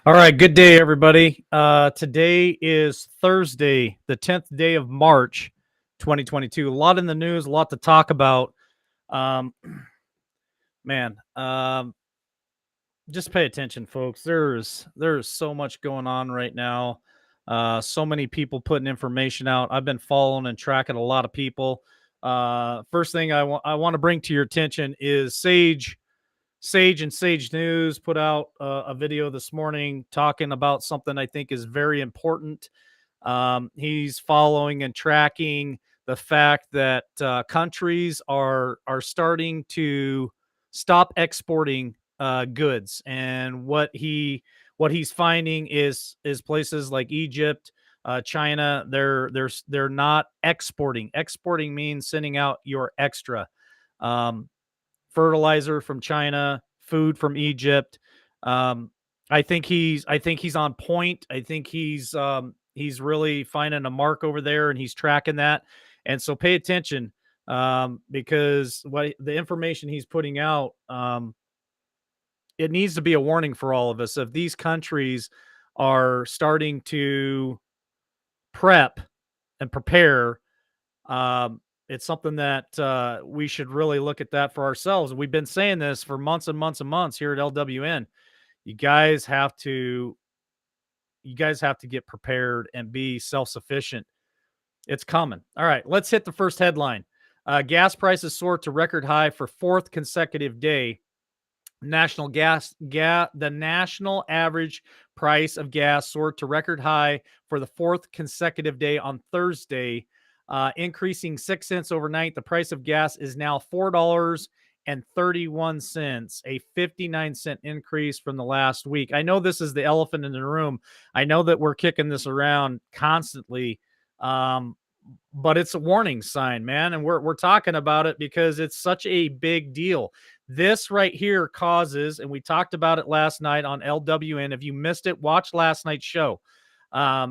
All right, good day, everybody. Today is Thursday, the 10th day of March, 2022. A lot in the news, a lot to talk about. Um, man, just pay attention, folks. There's so much going on right now. So many people putting information out. I've been following and tracking a lot of people. First thing I want to bring to your attention is Sage and Sage News put out a video this morning talking about something I think is very important. He's following and tracking the fact that countries are starting to stop exporting goods, and what he's finding is places like Egypt, China. They're not exporting. Exporting means sending out your extra. Um, Fertilizer from China, food from Egypt. Um, I think he's on point. I think he's really finding a mark over there, and he's tracking that. And so pay attention, because what the information he's putting out, it needs to be a warning for all of us. If these countries are starting to prep and prepare, it's something that we should really look at that for ourselves. We've been saying this for months and months and months here at LWN. You guys have to you guys have to get prepared and be self-sufficient. It's coming. All right, let's hit the first headline. Gas prices soar to record high for fourth consecutive day. The national average price of gas soared to record high for the fourth consecutive day on Thursday, increasing 6 cents overnight. The price of gas is now $4.31, a 59-cent increase from the last week. I know this is the elephant in the room. I know that we're kicking this around constantly, um, but it's a warning sign, man, and we're talking about it because it's such a big deal. This right here causes, and we talked about it last night on LWN. If you missed it, watch last night's show.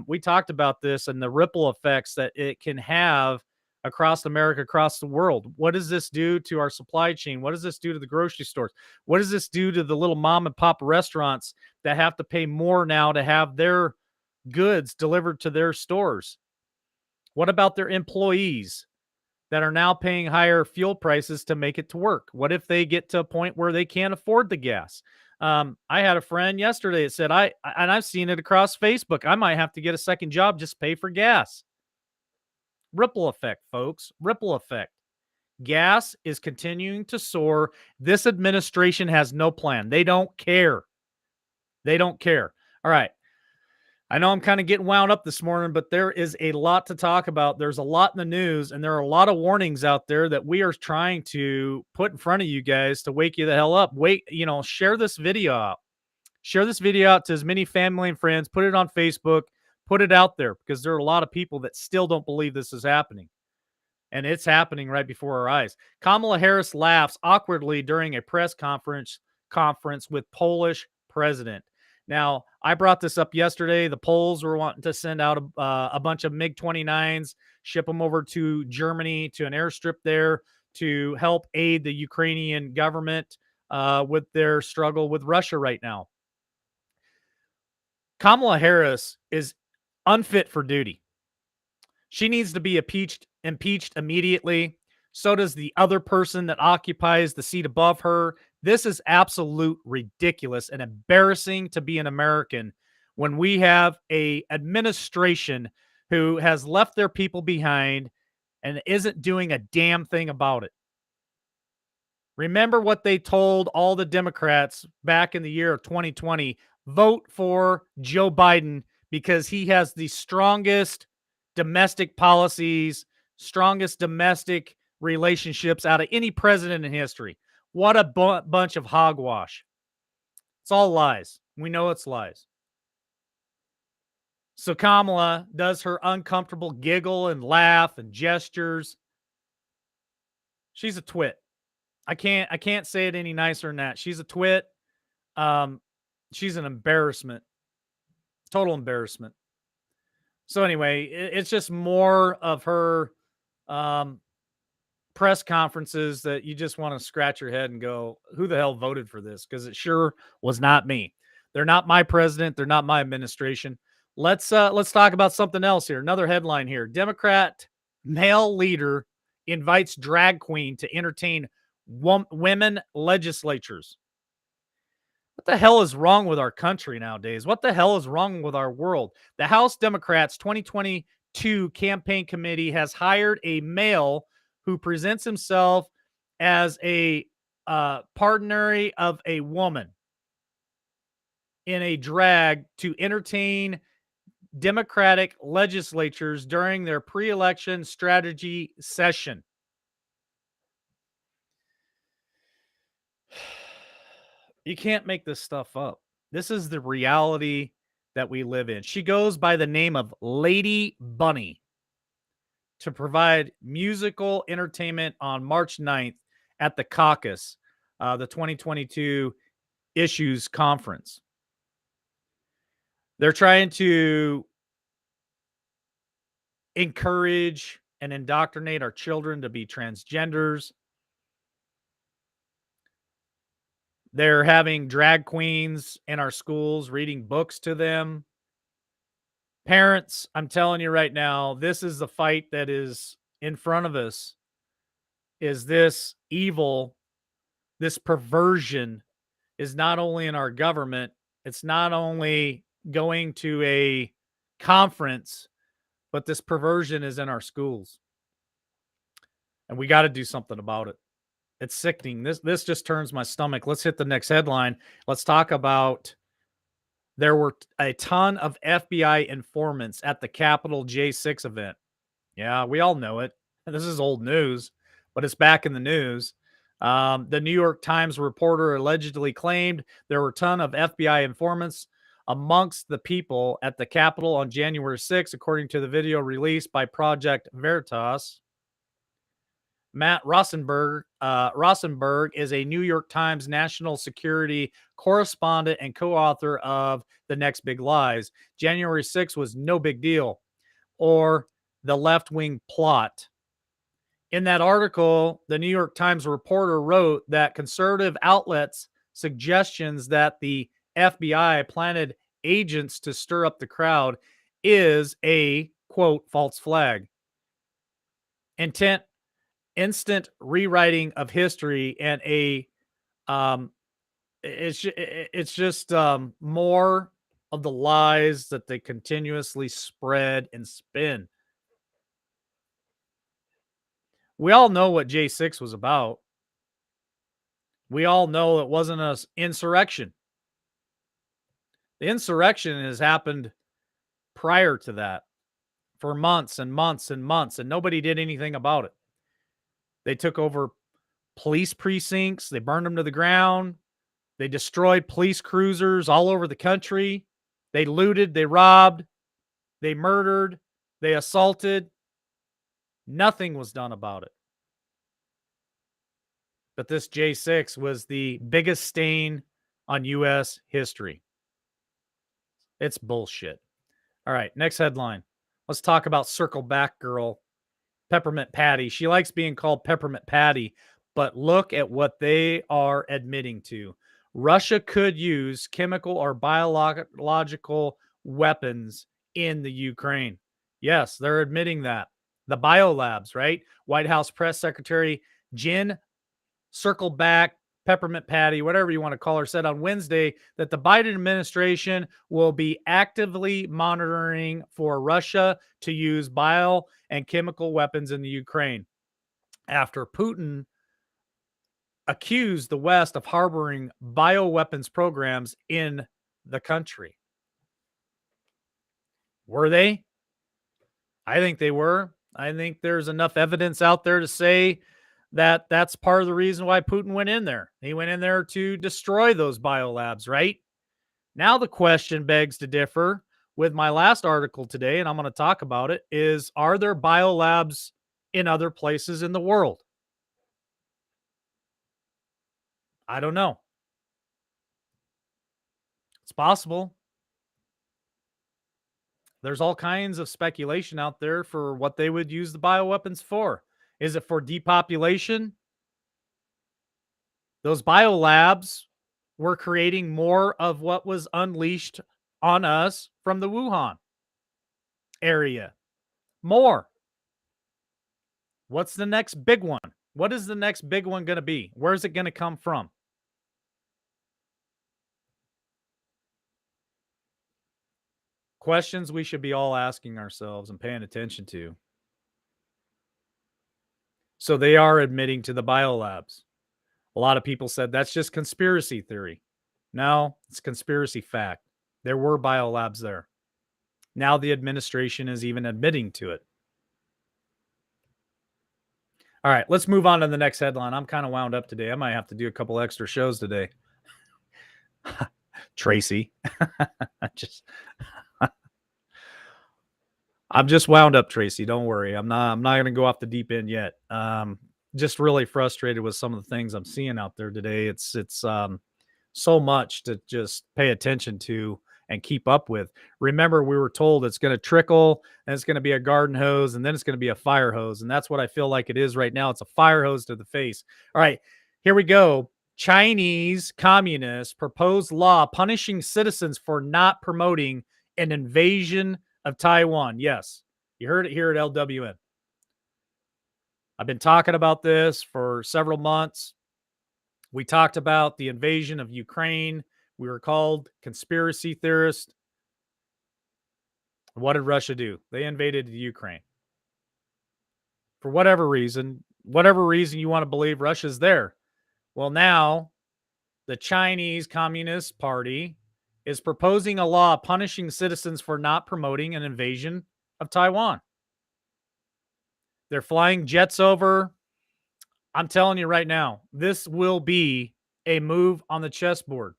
We talked about this and the ripple effects that it can have across America, across the world. What does this do to our supply chain? What does this do to the grocery stores? What does this do to the little mom and pop restaurants that have to pay more now to have their goods delivered to their stores? What about their employees that are now paying higher fuel prices to make it to work? What if they get to a point where they can't afford the gas? I had a friend yesterday that said, and I've seen it across Facebook, I might have to get a second job just pay for gas. Ripple effect, folks. Ripple effect. Gas is continuing to soar. This administration has no plan. They don't care. They don't care. All right. I know I'm kind of getting wound up this morning, but there is a lot to talk about. There's a lot in the news, and there are a lot of warnings out there that we are trying to put in front of you guys to wake you the hell up. Share this video out. Share this video out to as many family and friends. Put it on Facebook. Put it out there because there are a lot of people that still don't believe this is happening. And it's happening right before our eyes. Kamala Harris laughs awkwardly during a press conference with Polish president. Now, I brought this up yesterday. The Poles were wanting to send out a bunch of MiG-29s, ship them over to Germany to an airstrip there to help aid the Ukrainian government with their struggle with Russia right now. Kamala Harris is unfit for duty. She needs to be impeached immediately. So does the other person that occupies the seat above her. This is absolute ridiculous and embarrassing to be an American when we have a administration who has left their people behind and isn't doing a damn thing about it. Remember what they told all the Democrats back in the year of 2020, vote for Joe Biden because he has the strongest domestic policies, strongest domestic relationships out of any president in history. What a bunch of hogwash. It's all lies. We know it's lies. So Kamala does her uncomfortable giggle and laugh and gestures. She's a twit. I can't say it any nicer than that. She's a twit. She's an embarrassment. Total embarrassment. So anyway, it's just more of her press conferences that you just want to scratch your head and go, who the hell voted for this? Because it sure was not me. They're not my president. They're not my administration. Let's talk about something else here. Another headline here. Democrat male leader invites drag queen to entertain women legislatures. What the hell is wrong with our country nowadays? What the hell is wrong with our world? The House Democrats 2022 campaign committee has hired a male who presents himself as a partner of a woman in a drag to entertain Democratic legislatures during their pre-election strategy session. You can't make this stuff up. This is the reality that we live in. She goes by the name of Lady Bunny to provide musical entertainment on March 9th at the caucus, the 2022 issues conference. They're trying to encourage and indoctrinate our children to be transgenders. They're having drag queens in our schools reading books to them. Parents, I'm telling you right now, this is the fight that is in front of us. Is this evil, this perversion is not only in our government, it's not only going to a conference, but this perversion is in our schools. And we got to do something about it. It's sickening. This just turns my stomach. Let's hit the next headline. Let's talk about there were a ton of FBI informants at the Capitol J6 event. Yeah, we all know it. This is old news, but it's back in the news. The New York Times reporter allegedly claimed there were a ton of FBI informants amongst the people at the Capitol on January 6th, according to the video released by Project Veritas. Matt Rosenberg is a New York Times national security correspondent and co-author of The Next Big Lies. January 6th was no big deal, or the left-wing plot. In that article, the New York Times reporter wrote that conservative outlets' suggestions that the FBI planted agents to stir up the crowd is a, quote, false flag. Instant rewriting of history and it's just more of the lies that they continuously spread and spin. We all know what J6 was about. We all know it wasn't an insurrection. The insurrection has happened prior to that for months and months and months, and nobody did anything about it. They took over police precincts. They burned them to the ground. They destroyed police cruisers all over the country. They looted. They robbed. They murdered. They assaulted. Nothing was done about it. But this J6 was the biggest stain on U.S. history. It's bullshit. All right, next headline. Let's talk about Circle Back Girl, Peppermint Patty. She likes being called Peppermint Patty, but look at what they are admitting to. Russia could use chemical or biological weapons in the Ukraine. Yes, they're admitting that. The biolabs, right? White House Press Secretary Jen Circle Back Peppermint Patty, whatever you want to call her, said on Wednesday that the Biden administration will be actively monitoring for Russia to use bio and chemical weapons in the Ukraine after Putin accused the West of harboring bioweapons programs in the country. Were they? I think they were. I think there's enough evidence out there to say that that's part of the reason why Putin went in there. He went in there to destroy those biolabs, right? Now the question begs to differ with my last article today, and I'm going to talk about it, is are there biolabs in other places in the world? I don't know. It's possible. There's all kinds of speculation out there for what they would use the bioweapons for. Is it for depopulation? Those biolabs we're creating more of what was unleashed on us from the Wuhan area. More. What's the next big one? What is the next big one going to be? Where's it going to come from? Questions we should be all asking ourselves and paying attention to. So they are admitting to the biolabs. A lot of people said that's just conspiracy theory. No, it's conspiracy fact. There were biolabs there. Now the administration is even admitting to it. All right, let's move on to the next headline. I'm kind of wound up today. I might have to do a couple extra shows today. Tracy. just I'm just wound up, Tracy. Don't worry. I'm not going to go off the deep end yet. Just really frustrated with some of the things I'm seeing out there today. It's so much to just pay attention to and keep up with. Remember, we were told it's going to trickle, and it's going to be a garden hose, and then it's going to be a fire hose. And that's what I feel like it is right now. It's a fire hose to the face. All right, here we go. Chinese communists propose law punishing citizens for not promoting an invasion of Taiwan. Yes, you heard it here at LWN. I've been talking about this for several months. We talked about the invasion of Ukraine. We were called conspiracy theorists. What did Russia do? They invaded the Ukraine. For whatever reason you want to believe Russia's there. Well, now the Chinese Communist Party is proposing a law punishing citizens for not promoting an invasion of Taiwan. They're flying jets over. I'm telling you right now, this will be a move on the chessboard.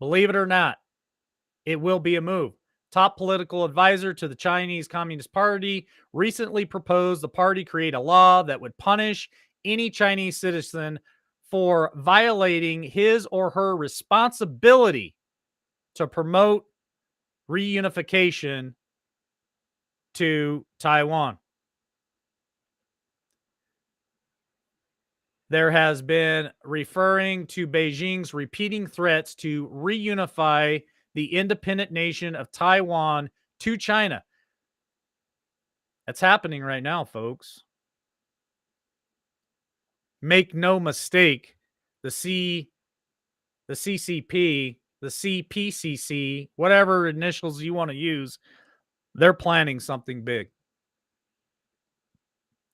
Believe it or not, it will be a move. Top political advisor to the Chinese Communist Party recently proposed the party create a law that would punish any Chinese citizen for violating his or her responsibility to promote reunification to Taiwan. There has been referring to Beijing's repeating threats to reunify the independent nation of Taiwan to China. That's happening right now, folks. Make no mistake, the CCP, the CPCC, whatever initials you want to use, they're planning something big.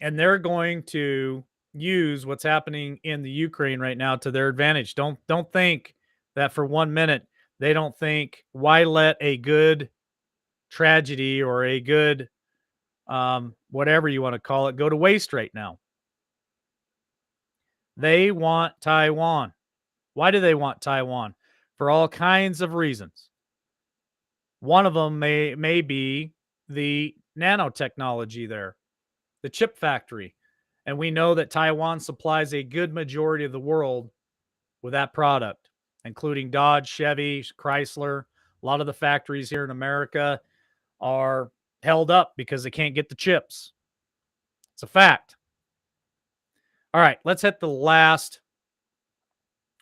And they're going to use what's happening in the Ukraine right now to their advantage. Don't think that for 1 minute they don't think, why let a good tragedy or a good whatever you want to call it go to waste right now. They want Taiwan. Why do they want Taiwan? For all kinds of reasons. One of them may be the nanotechnology there, the chip factory. And we know that Taiwan supplies a good majority of the world with that product, including Dodge, Chevy, Chrysler. A lot of the factories here in America are held up because they can't get the chips. It's a fact. All right, let's hit the last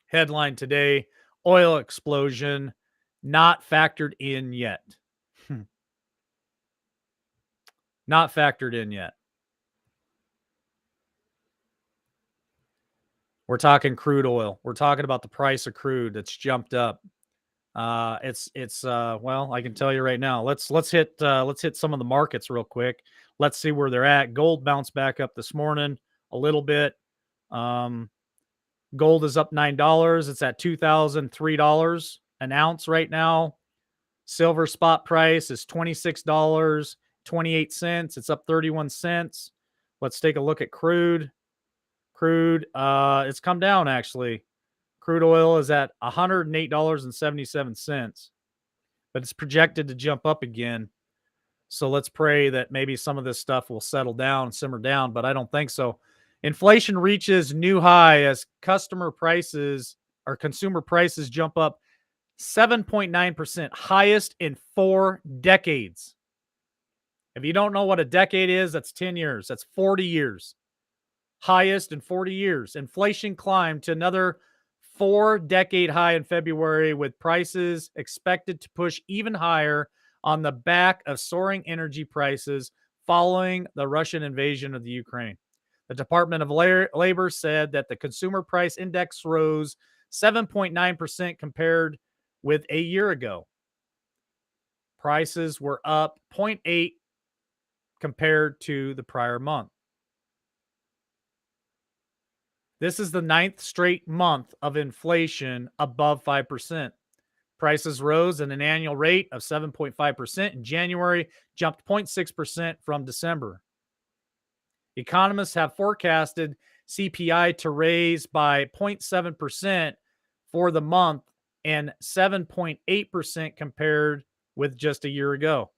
headline today. Oil explosion not factored in yet. Not factored in yet. We're talking crude oil. We're talking about the price of crude that's jumped up. It's well, I can tell you right now. Let's hit some of the markets real quick. Let's see where they're at. Gold bounced back up this morning a little bit. Gold is up $9. It's at $2,003 an ounce right now. Silver spot price is $26.28. It's up 31 cents. Let's take a look at crude. Crude, it's come down actually. Crude oil is at $108.77, but it's projected to jump up again. So let's pray that maybe some of this stuff will settle down, simmer down, but I don't think so. Inflation reaches new high as consumer prices jump up 7.9%, highest in 4 decades. If you don't know what a decade is, that's 10 years. That's 40 years. Highest in 40 years. Inflation climbed to another 4-decade high in February, with prices expected to push even higher on the back of soaring energy prices following the Russian invasion of the Ukraine. The Department of Labor said that the consumer price index rose 7.9% compared with a year ago. Prices were up 0.8 compared to the prior month. This is the ninth straight month of inflation above 5%. Prices rose at an annual rate of 7.5% in January, jumped 0.6% from December. Economists have forecasted CPI to raise by 0.7% for the month and 7.8% compared with just a year ago.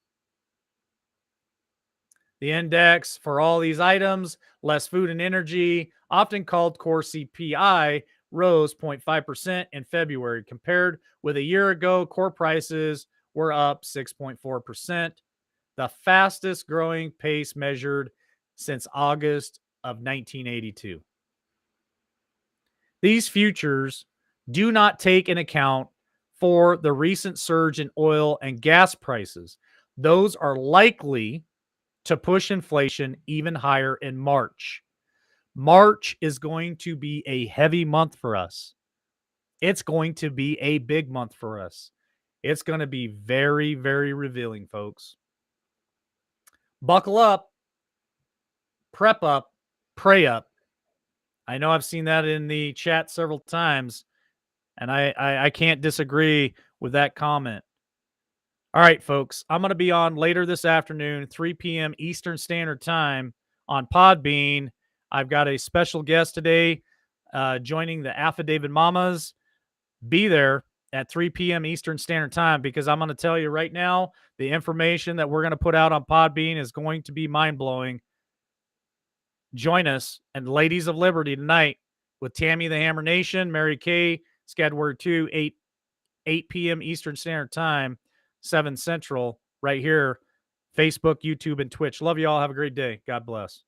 The index for all these items, less food and energy, often called core CPI, rose 0.5% in February. Compared with a year ago, core prices were up 6.4%, the fastest growing pace measured since August of 1982. These futures do not take into account for the recent surge in oil and gas prices. Those are likely to push inflation even higher in March. March is going to be a heavy month for us. It's going to be a big month for us. It's going to be very, very revealing, folks. Buckle up, prep up, pray up. I know I've seen that in the chat several times, and I can't disagree with that comment. All right, folks, I'm going to be on later this afternoon, 3 p.m. Eastern Standard Time on Podbean. I've got a special guest today joining the Affidavit Mamas. Be there at 3 p.m. Eastern Standard Time, because I'm going to tell you right now, the information that we're going to put out on Podbean is going to be mind-blowing. Join us and Ladies of Liberty tonight with Tammy the Hammer Nation, Mary Kay, Skadward 2, 8 p.m. Eastern Standard Time, 7 Central, right here, Facebook, YouTube, and Twitch. Love you all. Have a great day. God bless.